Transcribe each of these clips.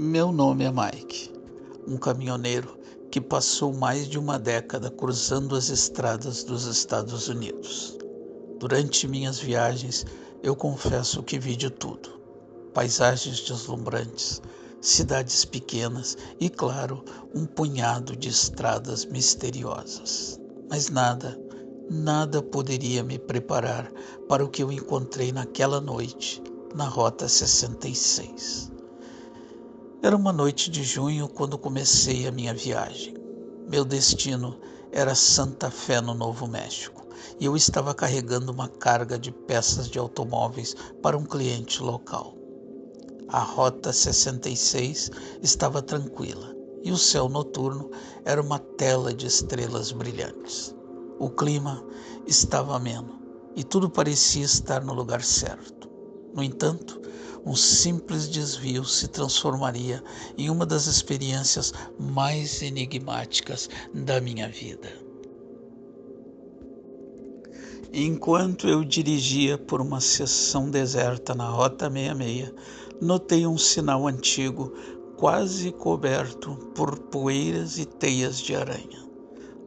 Meu nome é Mike, um caminhoneiro que passou mais de uma década cruzando as estradas dos Estados Unidos. Durante minhas viagens, eu confesso que vi de tudo: paisagens deslumbrantes, cidades pequenas e, claro, um punhado de estradas misteriosas. Mas nada poderia me preparar para o que eu encontrei naquela noite na Rota 66. Era uma noite de junho quando comecei a minha viagem. Meu destino era Santa Fé, no Novo México, e eu estava carregando uma carga de peças de automóveis para um cliente local. A Rota 66 estava tranquila e o céu noturno era uma tela de estrelas brilhantes. O clima estava ameno e tudo parecia estar no lugar certo. No entanto, um simples desvio se transformaria em uma das experiências mais enigmáticas da minha vida. Enquanto eu dirigia por uma seção deserta na Rota 66, notei um sinal antigo, quase coberto por poeiras e teias de aranha.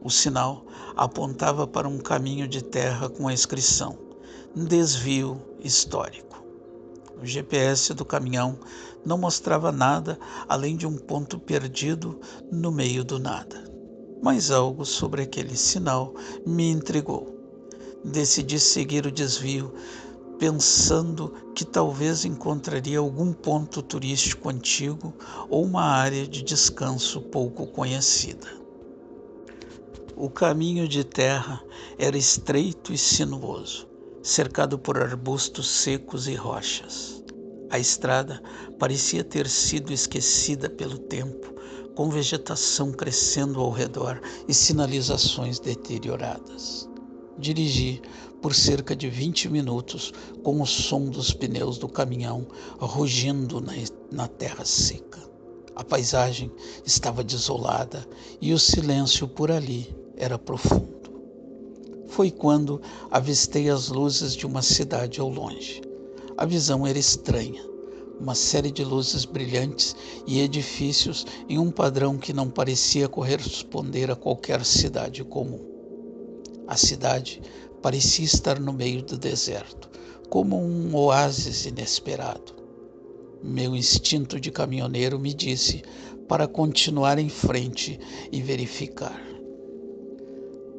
O sinal apontava para um caminho de terra com a inscrição "Desvio Histórico". O GPS do caminhão não mostrava nada além de um ponto perdido no meio do nada. Mas algo sobre aquele sinal me intrigou. Decidi seguir o desvio, pensando que talvez encontraria algum ponto turístico antigo ou uma área de descanso pouco conhecida. O caminho de terra era estreito e sinuoso, cercado por arbustos secos e rochas. A estrada parecia ter sido esquecida pelo tempo, com vegetação crescendo ao redor e sinalizações deterioradas. Dirigi por cerca de 20 minutos com o som dos pneus do caminhão rugindo na terra seca. A paisagem estava desolada e o silêncio por ali era profundo. Foi quando avistei as luzes de uma cidade ao longe. A visão era estranha. Uma série de luzes brilhantes e edifícios em um padrão que não parecia corresponder a qualquer cidade comum. A cidade parecia estar no meio do deserto, como um oásis inesperado. Meu instinto de caminhoneiro me disse para continuar em frente e verificar.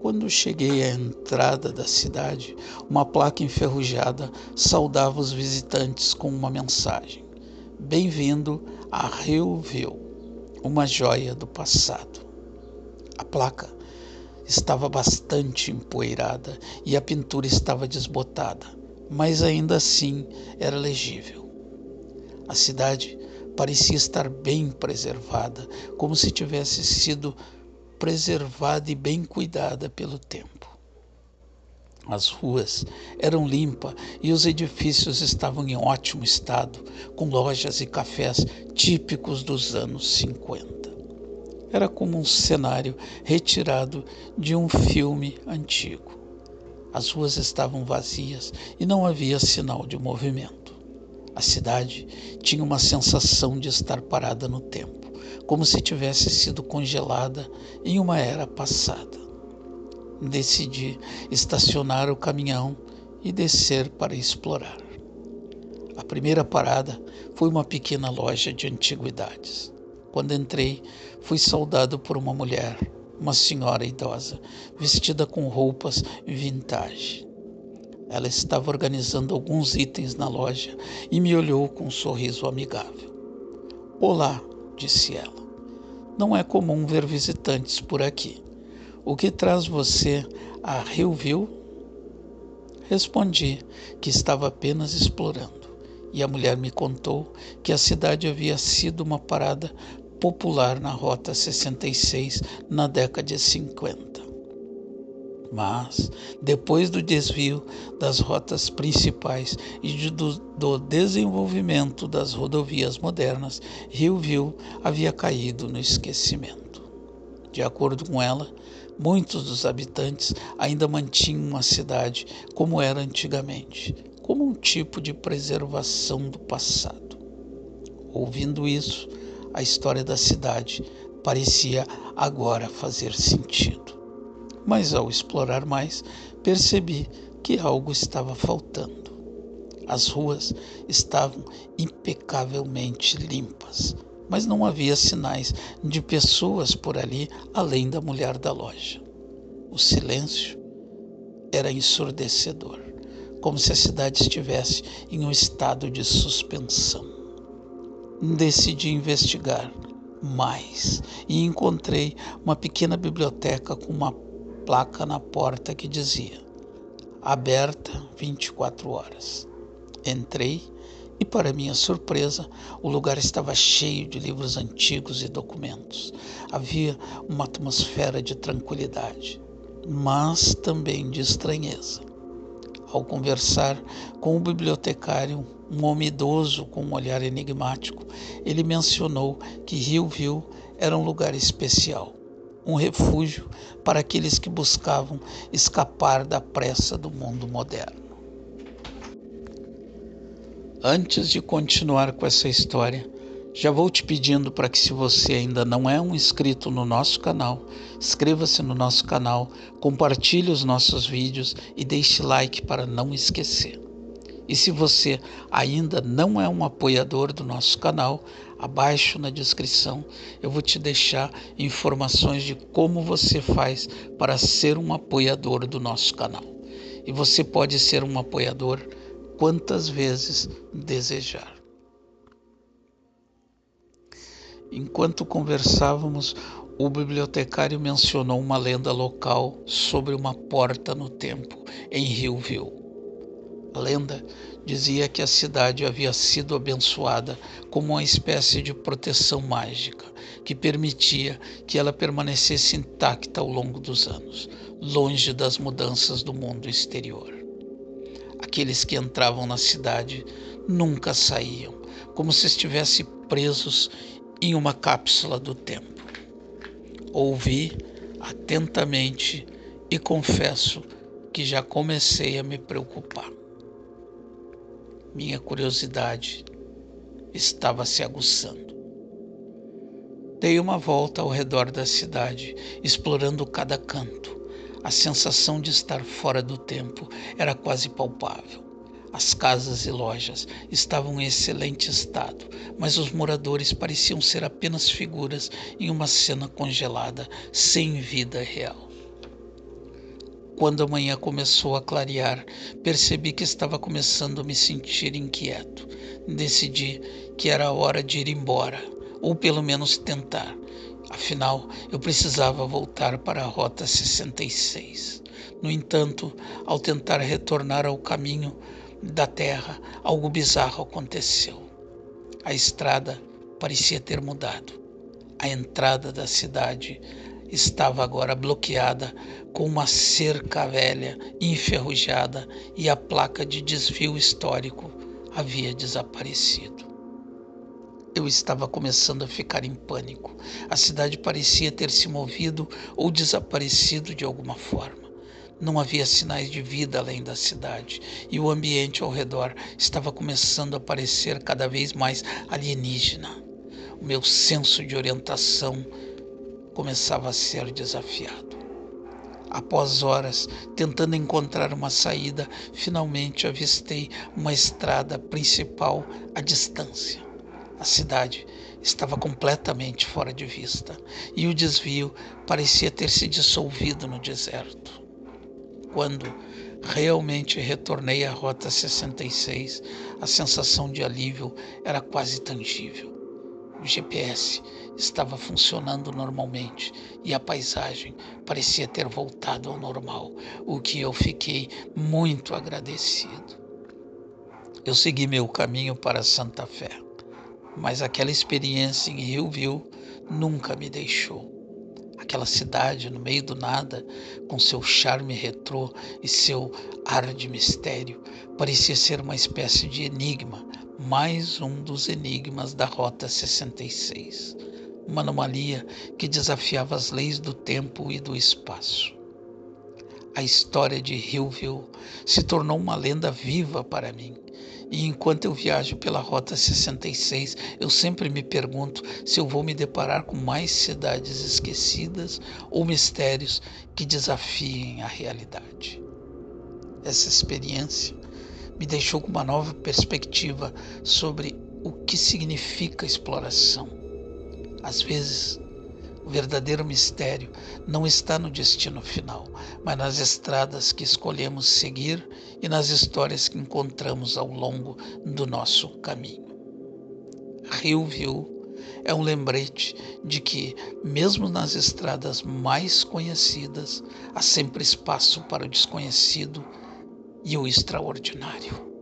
Quando cheguei à entrada da cidade, uma placa enferrujada saudava os visitantes com uma mensagem: "Bem-vindo a Hillview, uma joia do passado". A placa estava bastante empoeirada e a pintura estava desbotada, mas ainda assim era legível. A cidade parecia estar bem preservada, como se tivesse sido preservada e bem cuidada pelo tempo. As ruas eram limpas e os edifícios estavam em ótimo estado, com lojas e cafés típicos dos anos 50. Era como um cenário retirado de um filme antigo. As ruas estavam vazias e não havia sinal de movimento. A cidade tinha uma sensação de estar parada no tempo, como se tivesse sido congelada em uma era passada. Decidi estacionar o caminhão e descer para explorar. A primeira parada foi uma pequena loja de antiguidades. Quando entrei, fui saudado por uma mulher, uma senhora idosa, vestida com roupas vintage. Ela estava organizando alguns itens na loja e me olhou com um sorriso amigável. "Olá", disse ela. "Não é comum ver visitantes por aqui. O que traz você a Hillview?" Respondi que estava apenas explorando, e a mulher me contou que a cidade havia sido uma parada popular na Rota 66 na década de 50. Mas, depois do desvio das rotas principais e do desenvolvimento das rodovias modernas, Hillview havia caído no esquecimento. De acordo com ela, muitos dos habitantes ainda mantinham a cidade como era antigamente, como um tipo de preservação do passado. Ouvindo isso, A história da cidade parecia agora fazer sentido. Mas ao explorar mais, percebi que algo estava faltando. As ruas estavam impecavelmente limpas, mas não havia sinais de pessoas por ali além da mulher da loja. O silêncio era ensurdecedor, como se a cidade estivesse em um estado de suspensão. Decidi investigar mais e encontrei uma pequena biblioteca com uma placa na porta que dizia: aberta 24 horas. Entrei e, para minha surpresa, o lugar estava cheio de livros antigos e documentos. Havia uma atmosfera de tranquilidade, mas também de estranheza. Ao conversar com o bibliotecário, um homem idoso com um olhar enigmático, ele mencionou que Hillville era um lugar especial, um refúgio para aqueles que buscavam escapar da pressa do mundo moderno. Antes de continuar com essa história, já vou te pedindo para que, se você ainda não é um inscrito no nosso canal, inscreva-se no nosso canal, compartilhe os nossos vídeos e deixe like para não esquecer. E se você ainda não é um apoiador do nosso canal, abaixo na descrição eu vou te deixar informações de como você faz para ser um apoiador do nosso canal. E você pode ser um apoiador quantas vezes desejar. Enquanto conversávamos, o bibliotecário mencionou uma lenda local sobre uma porta no tempo em Hillville. A lenda dizia que a cidade havia sido abençoada como uma espécie de proteção mágica que permitia que ela permanecesse intacta ao longo dos anos, longe das mudanças do mundo exterior. Aqueles que entravam na cidade nunca saíam, como se estivessem presos em uma cápsula do tempo. Ouvi atentamente e confesso que já comecei a me preocupar. Minha curiosidade estava se aguçando. Dei uma volta ao redor da cidade, explorando cada canto. A sensação de estar fora do tempo era quase palpável. As casas e lojas estavam em excelente estado, mas os moradores pareciam ser apenas figuras em uma cena congelada, sem vida real. Quando a manhã começou a clarear, percebi que estava começando a me sentir inquieto. Decidi que era hora de ir embora, ou pelo menos tentar. Afinal, eu precisava voltar para a Rota 66. No entanto, ao tentar retornar ao caminho da terra, algo bizarro aconteceu. A estrada parecia ter mudado. A entrada da cidade estava agora bloqueada com uma cerca velha e enferrujada, e a placa de desvio histórico havia desaparecido. Eu estava começando a ficar em pânico. A cidade parecia ter se movido ou desaparecido de alguma forma. Não havia sinais de vida além da cidade, e o ambiente ao redor estava começando a parecer cada vez mais alienígena. O meu senso de orientação começava a ser desafiado. Após horas tentando encontrar uma saída, finalmente avistei uma estrada principal à distância. A cidade estava completamente fora de vista e o desvio parecia ter se dissolvido no deserto. Quando realmente retornei à Rota 66, a sensação de alívio era quase tangível. O GPS estava funcionando normalmente e a paisagem parecia ter voltado ao normal, o que eu fiquei muito agradecido. Eu segui meu caminho para Santa Fé, mas aquela experiência em Hillville nunca me deixou. Aquela cidade no meio do nada, com seu charme retrô e seu ar de mistério, parecia ser uma espécie de enigma, mais um dos enigmas da Rota 66, uma anomalia que desafiava as leis do tempo e do espaço. A história de Hillville se tornou uma lenda viva para mim, E enquanto eu viajo pela Rota 66, eu sempre me pergunto se eu vou me deparar com mais cidades esquecidas ou mistérios que desafiem a realidade. Essa experiência me deixou com uma nova perspectiva sobre o que significa exploração. Às vezes, o verdadeiro mistério não está no destino final, mas nas estradas que escolhemos seguir e nas histórias que encontramos ao longo do nosso caminho. Hillview é um lembrete de que, mesmo nas estradas mais conhecidas, há sempre espaço para o desconhecido e o extraordinário.